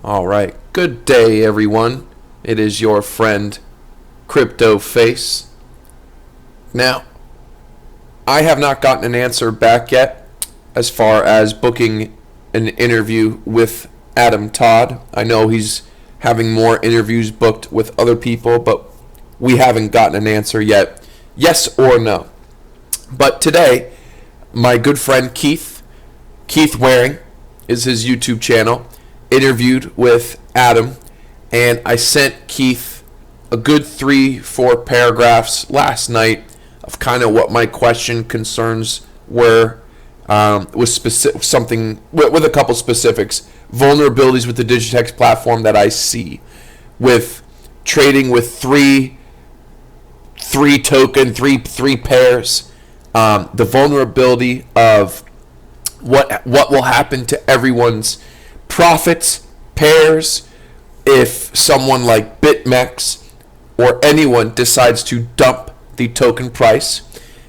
All right. Good day, everyone. It is your friend CryptoFace. Now, I have not gotten an answer back yet as far as booking an interview with Todd. I know he's having more interviews booked with other people, but we haven't gotten an answer yet. Yes or no. But today, my good friend Keith Waring is his YouTube channel, interviewed with Adam, and I sent Keith a good 3-4 paragraphs last night of kind of what my question concerns were, with specific something with a couple specifics, vulnerabilities with the Digitex platform that I see with trading with three pairs, the vulnerability of what will happen to everyone's profits, pairs, if someone like BITUNIX or anyone decides to dump the token price.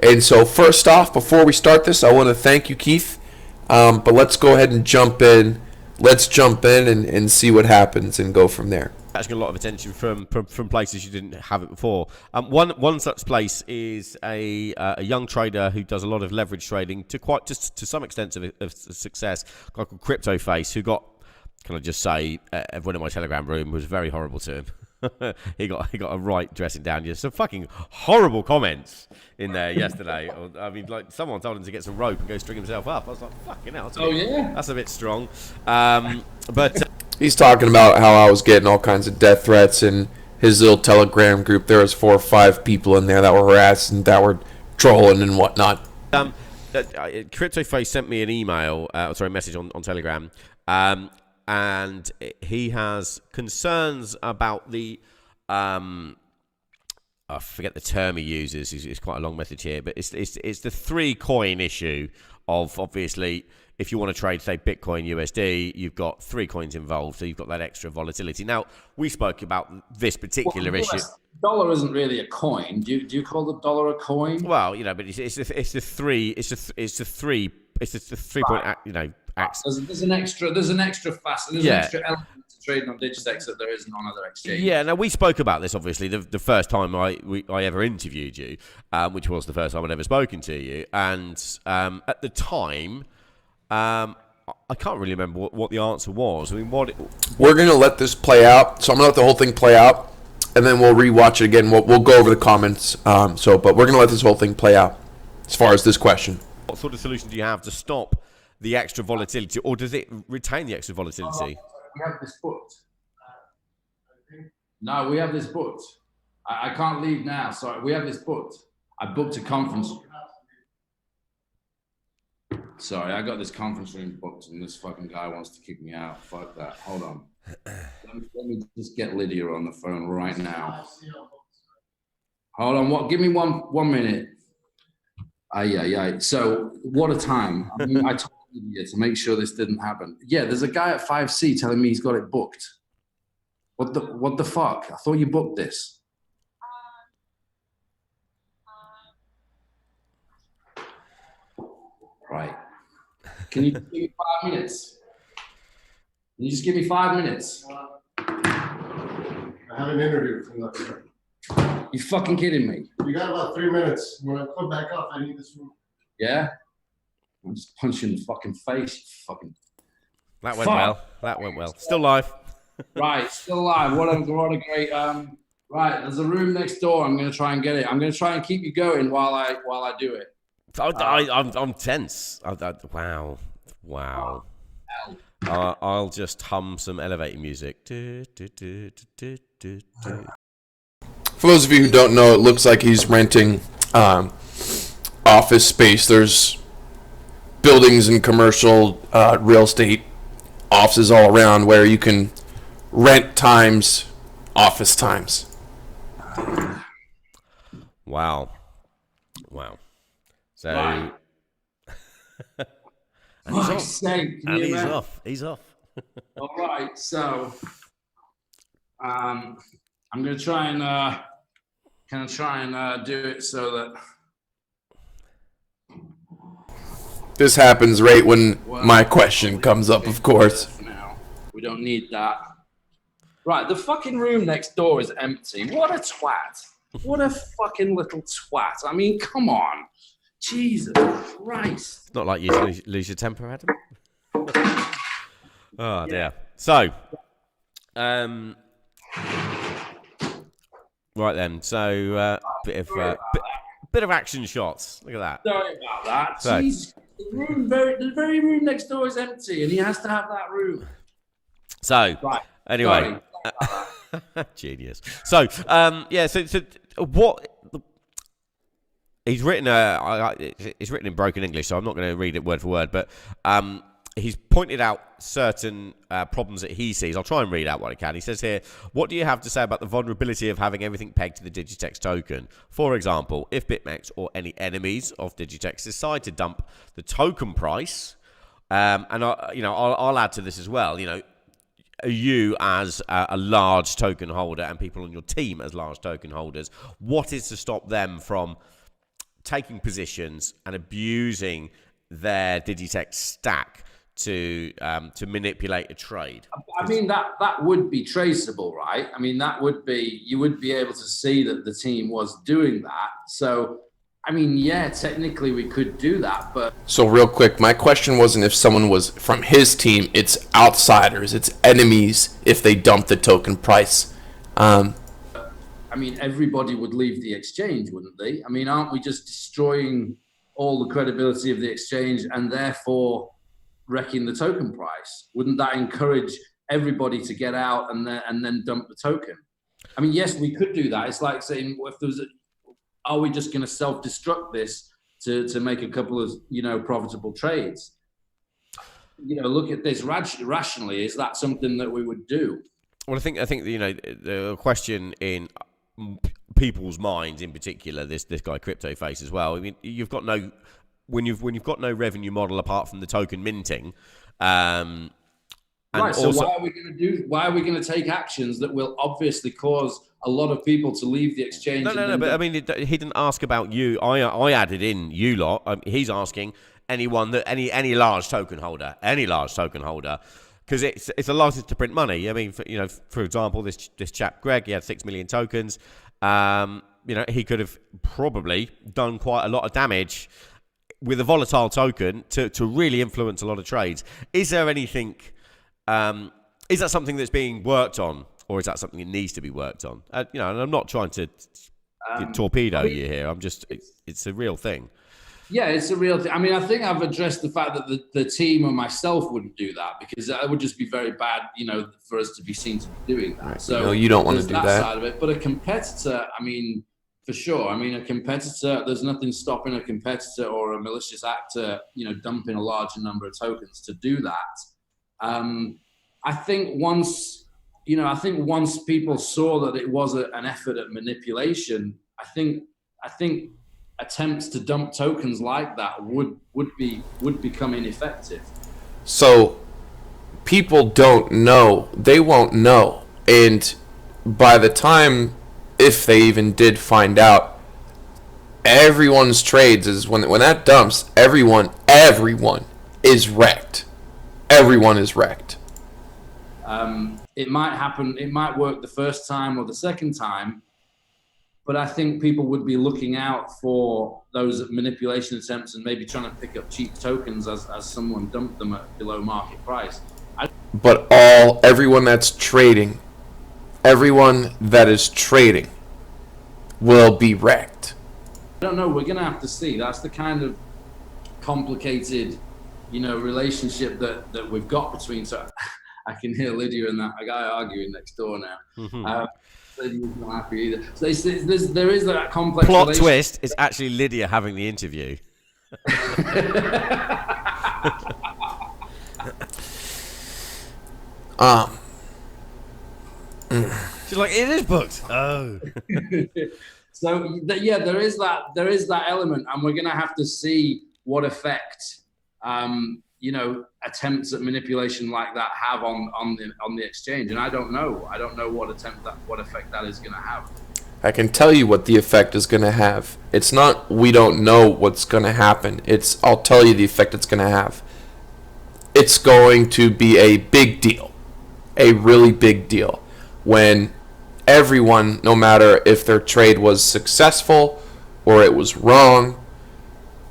And so first off, before we start this, I want to thank you, Keith. But let's go ahead and jump in. Let's jump in and see what happens and go from there. Catching a lot of attention from places you didn't have it before. One such place is a young trader who does a lot of leverage trading to some extent of success. A guy called CryptoFace, who got, can I just say, everyone in my Telegram room was very horrible to him. he got a right dressing down. Just some fucking horrible comments in there yesterday. I mean, like someone told him to get some rope and go string himself up. I was like, fucking hell. That's a bit strong. But he's talking about how I was getting all kinds of death threats in his little Telegram group. There was 4 or 5 people in there that were harassing, that were trolling and whatnot. CryptoFace sent me an email, message on Telegram, and he has concerns about the I forget the term he uses. It's quite a long message here, but it's the 3 coin issue of, obviously, if you want to trade, say, Bitcoin USD, you've got 3 coins involved, so you've got that extra volatility. Now, we spoke about this particular issue. Dollar isn't really a coin. Do you call the dollar a coin? Well, you know, but it's the 3 point, you know. There's an extra an extra element to trading on Digitex that there isn't on other exchanges. Yeah, now we spoke about this obviously the first time I ever interviewed you, which was the first time I'd ever spoken to you, and at the time, I can't really remember what the answer was. I mean, we're gonna let this play out, so I'm gonna let the whole thing play out, and then we'll rewatch it again. We'll go over the comments. But we're gonna let this whole thing play out as far as this question. What sort of solution do you have to stop the extra volatility, or does it retain the extra volatility? We have this booked. No, we have this booked. I can't leave now. Sorry, we have this booked. I booked a conference. Sorry, I got this conference room booked, and this fucking guy wants to kick me out. Fuck that. Hold on. Let me just get Lydia on the phone right now. Hold on. Give me one minute. Yeah. So what a time. I mean, I told you to make sure this didn't happen. Yeah, there's a guy at 5C telling me he's got it booked. What the fuck? I thought you booked this. Right. Can you give me 5 minutes? Can you just give me 5 minutes? I have an interview from that. You fucking kidding me? You got about 3 minutes. When I put back up, I need this room. Yeah? I'm just punching in the fucking face, you fucking... That went well. That went well. Still live. Right, still alive. What a great... Right, there's a room next door. I'm going to try and get it. I'm going to try and keep you going while I do it. I'm tense. Wow. I'll just hum some elevator music. For those of you who don't know, it looks like he's renting office space. There's buildings and commercial real estate offices all around where you can rent times office times. Wow. So, right. He's off. All right, so I'm gonna try and do it so that this happens right when my question comes up, of course. Now, We don't need that. Right, the fucking room next door is empty. What a twat. What a fucking little twat. I mean, come on. Jesus Christ. It's not like you lose your temper, Adam. Oh, dear. So, right then. So, bit of action shots. Look at that. Sorry about that. So, Jesus. The very room next door is empty, and he has to have that room. So, Right. anyway. Genius. So, so what... He's written it's written in broken English, so I'm not going to read it word for word, but he's pointed out certain problems that he sees. I'll try and read out what I can. He says here, what do you have to say about the vulnerability of having everything pegged to the Digitex token? For example, if BitMEX or any enemies of Digitex decide to dump the token price, and I'll add to this as well, you as a large token holder and people on your team as large token holders, what is to stop them from taking positions and abusing their Digitex stack to manipulate a trade? I mean, that would be traceable, right? I mean, you would be able to see that the team was doing that. So, I mean, yeah, technically we could do that, but... So real quick, my question wasn't if someone was from his team, it's outsiders, it's enemies if they dump the token price. I mean, everybody would leave the exchange, wouldn't they? I mean, aren't we just destroying all the credibility of the exchange and therefore wrecking the token price? Wouldn't that encourage everybody to get out and then dump the token? I mean, yes, we could do that. It's like saying, if there was are we just going to self-destruct this to make a couple of, profitable trades? Look at this rationally. Is that something that we would do? Well, I think the question in people's minds, in particular, this guy CryptoFace as well. I mean, when you've got no revenue model apart from the token minting. Right. So why are we going to take actions that will obviously cause a lot of people to leave the exchange? No. But I mean, he didn't ask about you. I added in you lot. He's asking anyone that any large token holder, because it's a license to print money. I mean, for example, this chap Greg, he had 6 million tokens. He could have probably done quite a lot of damage with a volatile token to really influence a lot of trades. Is there anything? Is that something that's being worked on, or is that something that needs to be worked on? And I'm not trying to torpedo you here. I'm just it's a real thing. Yeah, it's a real thing. I mean, I think I've addressed the fact that the team and myself wouldn't do that, because that would just be very bad, for us to be seen to be doing that. Right. So you don't want to do that side of it. But a competitor, I mean, for sure. I mean, a competitor, there's nothing stopping a competitor or a malicious actor, dumping a larger number of tokens to do that. I think once people saw that it was an effort at manipulation, I think attempts to dump tokens like that would become ineffective. So people don't know, they won't know, and by the time, if they even did find out, everyone's trades is when that dumps, everyone is wrecked. Everyone is wrecked. It might happen, it might work the first time or the second time, but I think people would be looking out for those manipulation attempts and maybe trying to pick up cheap tokens as someone dumped them at below market price. But everyone that is trading will be wrecked. I don't know, we're going to have to see. That's the kind of complicated, relationship that we've got between. So I can hear Lydia and that guy arguing next door now. Mm-hmm. Lydia's not happy either. So there is that complex plot twist. It's actually Lydia having the interview. She's like, it is booked. Oh. So there is that element, and we're going to have to see what effect attempts at manipulation like that have on the exchange. And I don't know what effect that is going to have. I can tell you what the effect is going to have. It's not we don't know what's going to happen. I'll tell you the effect it's going to have. It's going to be a big deal. a really big deal when everyone, no matter if their trade was successful or it was wrong,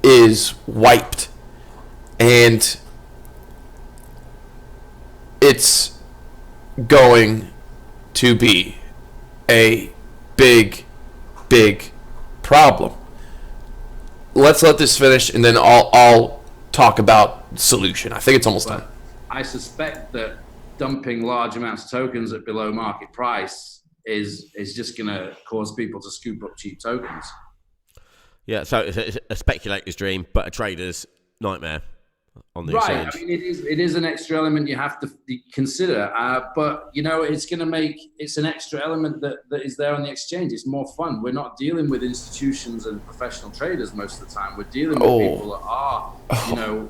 is wiped. And it's going to be a big, big problem. Let's let this finish, and then I'll talk about solution. I think it's almost done. I suspect that dumping large amounts of tokens at below market price is just going to cause people to scoop up cheap tokens. Yeah, so it's a speculator's dream, but a trader's nightmare on the Right. exchange. I mean, it is an extra element you have to consider, but it's an extra element that is there on the exchange. It's more fun. We're not dealing with institutions and professional traders most of the time. We're dealing with people that are,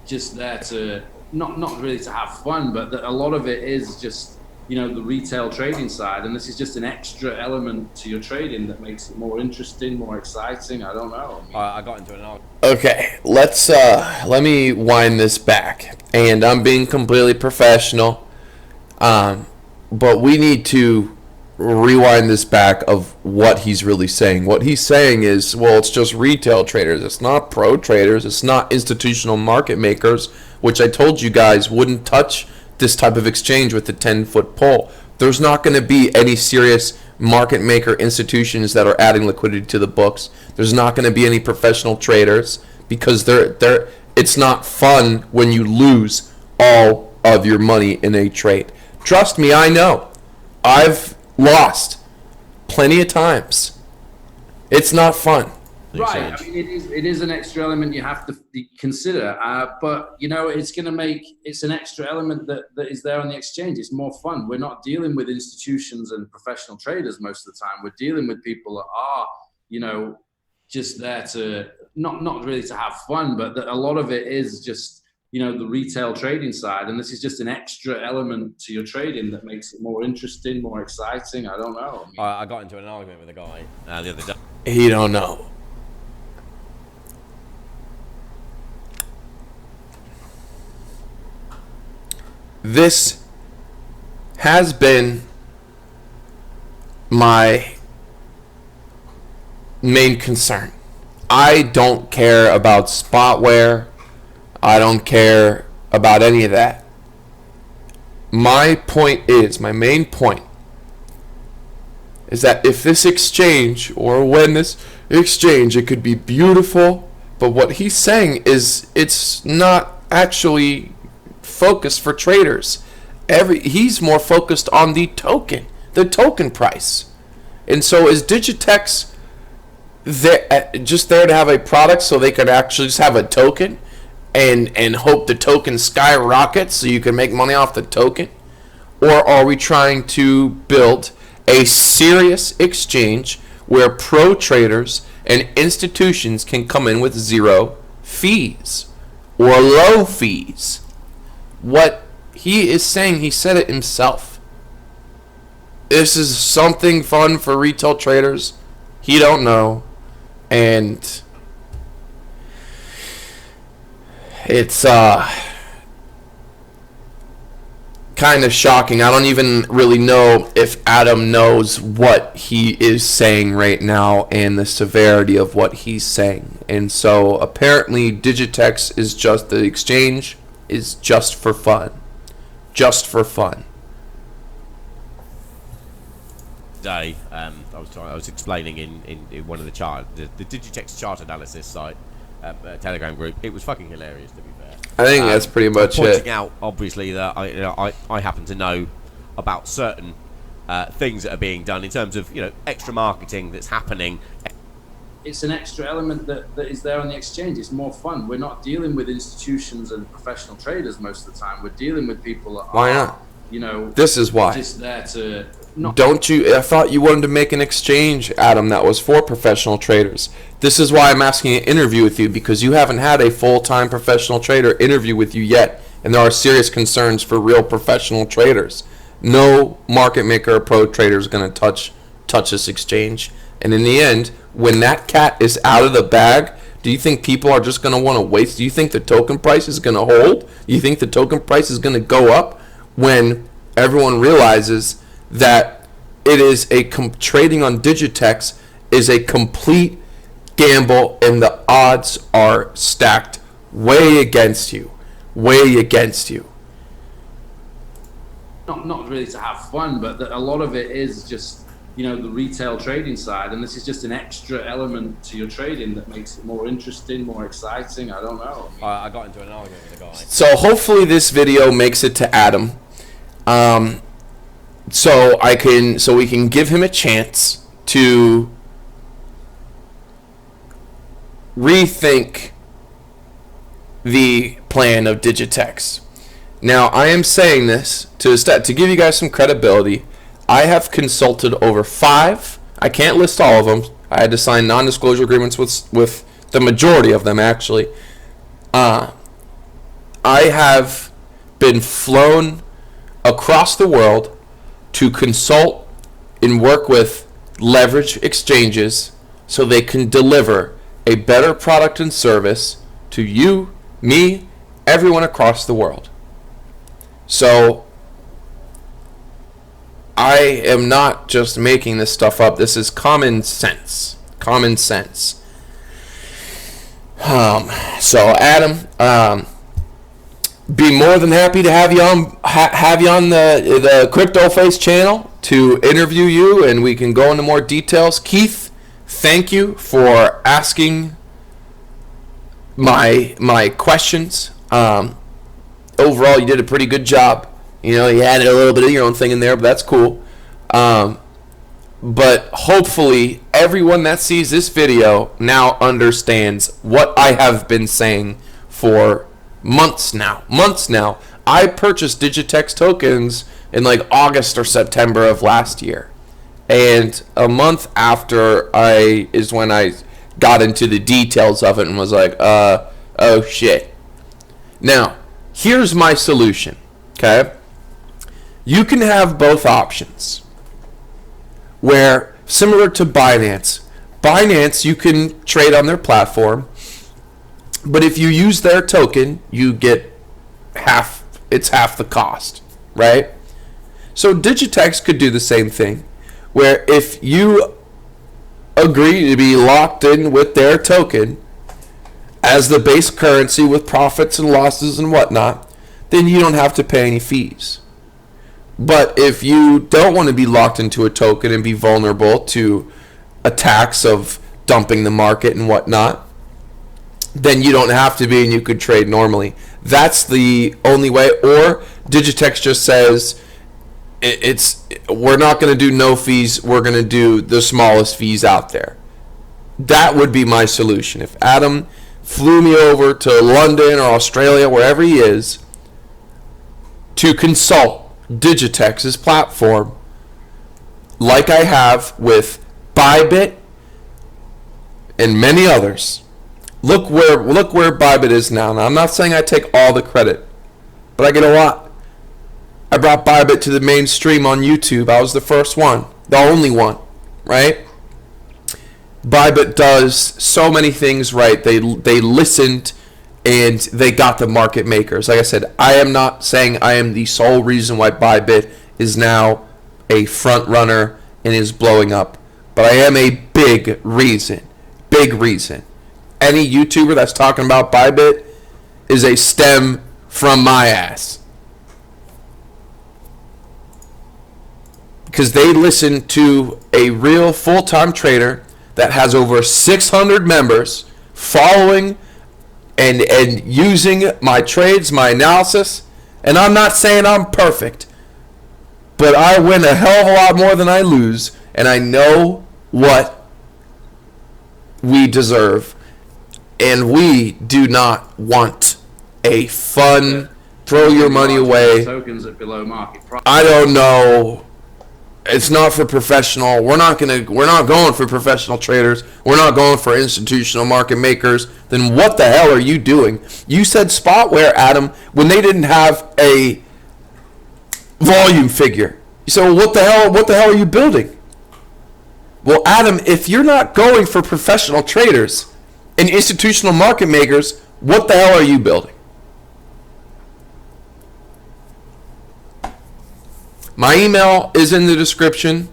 just there to not really to have fun, but that a lot of it is just the retail trading side, and this is just an extra element to your trading that makes it more interesting, more exciting. I don't know. I got into an argument. Okay, let me wind this back, and I'm being completely professional, but we need to rewind this back of what he's really saying. What he's saying is, well, it's just retail traders. It's not pro traders. It's not institutional market makers, which I told you guys wouldn't touch this type of exchange with the 10-foot pole. There's not going to be any serious market maker institutions that are adding liquidity to the books. There's not going to be any professional traders because it's not fun when you lose all of your money in a trade. Trust me, I know. I've lost plenty of times. It's not fun. Right. I mean, it is an extra element you have to consider, but it's an extra element that is there on the exchange. It's more fun. We're not dealing with institutions and professional traders most of the time. We're dealing with people that are, just there to not really to have fun, but that a lot of it is just the retail trading side, and this is just an extra element to your trading that makes it more interesting, more exciting. I don't know. I got into an argument with a guy the other day. He don't know. This has been my main concern. I don't care about spotware. I don't care about any of that. My main point is that if this exchange, or when this exchange, it could be beautiful, but what he's saying is it's not actually focused for traders. He's more focused on the token price. And so is Digitex just there to have a product so they could actually just have a token and hope the token skyrockets so you can make money off the token? Or are we trying to build a serious exchange where pro traders and institutions can come in with zero fees or low fees? What he is saying, he said it himself. This is something fun for retail traders. He don't know. And it's kind of shocking. I don't even really know if Adam knows what he is saying right now and the severity of what he's saying. And so apparently Digitex is just the exchange is just for fun. Just for fun. Today, I was explaining in one of the Digitex chart analysis site, Telegram group. It was fucking hilarious, to be fair. I think that's pretty much pointing it. out, obviously, that I happen to know about certain things that are being done in terms of extra marketing that's happening. It's an extra element that is there on the exchange. It's more fun. We're not dealing with institutions and professional traders most of the time. We're dealing with people that Why are, not? This is why. Just there to not. Don't you? I thought you wanted to make an exchange, Adam, that was for professional traders. This is why I'm asking an interview with you, because you haven't had a full-time professional trader interview with you yet, and there are serious concerns for real professional traders. No market maker or pro trader is going to touch this exchange. And in the end, when that cat is out of the bag, do you think people are just going to want to waste? Do you think the token price is going to hold? Do you think the token price is going to go up when everyone realizes that it is trading on Digitex is a complete gamble, and the odds are stacked way against you. Way against you. Not really to have fun, but a lot of it is just, you know, the retail trading side, and this is just an extra element to your trading that makes it more interesting, more exciting. I don't know. I got into an argument with a guy. So hopefully this video makes it to Adam, so we can give him a chance to rethink the plan of Digitex. Now, I am saying this to give you guys some credibility. I have consulted over 5. I can't list all of them. I had to sign non-disclosure agreements with the majority of them, actually. I have been flown across the world to consult and work with leverage exchanges so they can deliver a better product and service to you, me, everyone across the world. So I am not just making this stuff up. This is common sense. Common sense. So Adam, be more than happy to have you on the CryptoFace channel to interview you, and we can go into more details. Keith, thank you for asking my questions. Overall, you did a pretty good job. You know, you added a little bit of your own thing in there, but that's cool. But hopefully, everyone that sees this video now understands what I have been saying for months now. I purchased Digitex tokens in like August or September of last year. And a month after is when I got into the details of it and was like, oh shit. Now, here's my solution, okay? You can have both options. Where, similar to Binance, you can trade on their platform, but if you use their token, you get half the cost, right? So Digitex could do the same thing, where if you agree to be locked in with their token as the base currency with profits and losses and whatnot, then you don't have to pay any fees. But if you don't want to be locked into a token and be vulnerable to attacks of dumping the market and whatnot, then you don't have to be and you could trade normally. That's the only way. Or Digitex just says we're not going to do no fees, we're going to do the smallest fees out there. That would be my solution. If Adam flew me over to London or Australia, wherever he is, to consult Digitex's platform, like I have with Bybit and many others. Look where Bybit is now. Now, I'm not saying I take all the credit, but I get a lot. I brought Bybit to the mainstream on YouTube. I was the first one, the only one, right? Bybit does so many things right. They listened and they got the market makers. Like I said, I am not saying I am the sole reason why Bybit is now a front runner and is blowing up, but I am a big reason. Big reason. Any YouTuber that's talking about Bybit is a stem from my ass. Because they listen to a real full-time trader that has over 600 members following and using my trades, my analysis. And I'm not saying I'm perfect, but I win a hell of a lot more than I lose, and I know what we deserve. And we do not want a fun, throw your money away. Tokens at below market price. I don't know. It's not for professional. We're not going for professional traders. We're not going for institutional market makers. Then what the hell are you doing? You said Spotware, Adam, when they didn't have a volume figure. You said, well, what the hell are you building? Well, Adam, if you're not going for professional traders and institutional market makers, what the hell are you building? My email is in the description.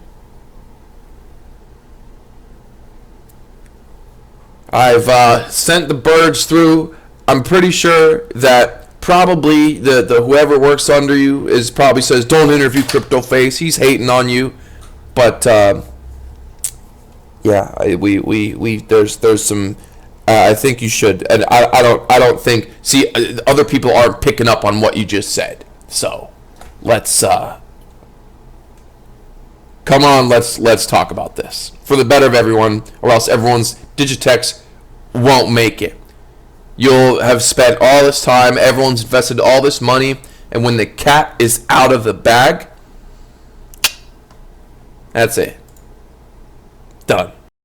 I've sent the birds through. I'm pretty sure that probably the whoever works under you is probably says don't interview CryptoFace. He's hating on you, but yeah, we there's some. I think you should, and I don't think. See, other people aren't picking up on what you just said. So let's come on. Let's talk about this for the better of everyone, or else everyone's Digitex won't make it. You'll have spent all this time, everyone's invested all this money, and when the cat is out of the bag, that's it. Done.